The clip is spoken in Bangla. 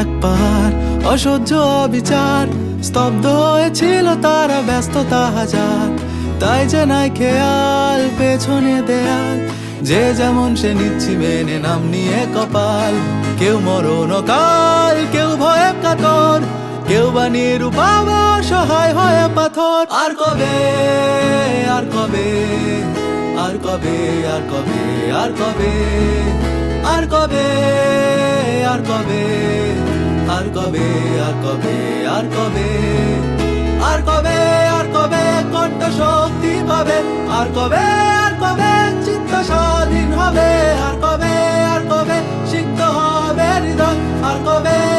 এক পাহাড়, অসহ্য অবিচার, স্তব্ধ হয়েছিল তারা, ব্যস্ততা হাজার। তাই যে নাই খেয়াল পেছনে দেয়াল, যে যেমন সে নিচ্ছি মেনে নাম নিয়ে কপাল। কেউ মরণ কাল, কেউ ভয়ে কাতর, কেউ বা নিরুপাব সহায় হয়ে পাথর। আর কবে, আর কবে, আর কবে, আর কবে, আর কবে, আর কবে, আর কবে, আর কবে, আর কবে, আর কবে, আর কবে, আর কবে কণ্ঠ শক্তি পাবে, আর কবে, আর কবে চিত্ত স্বাধীন হবে, আর কবে, আর কবে সিক্ত হবে হৃদয়, আর কবে।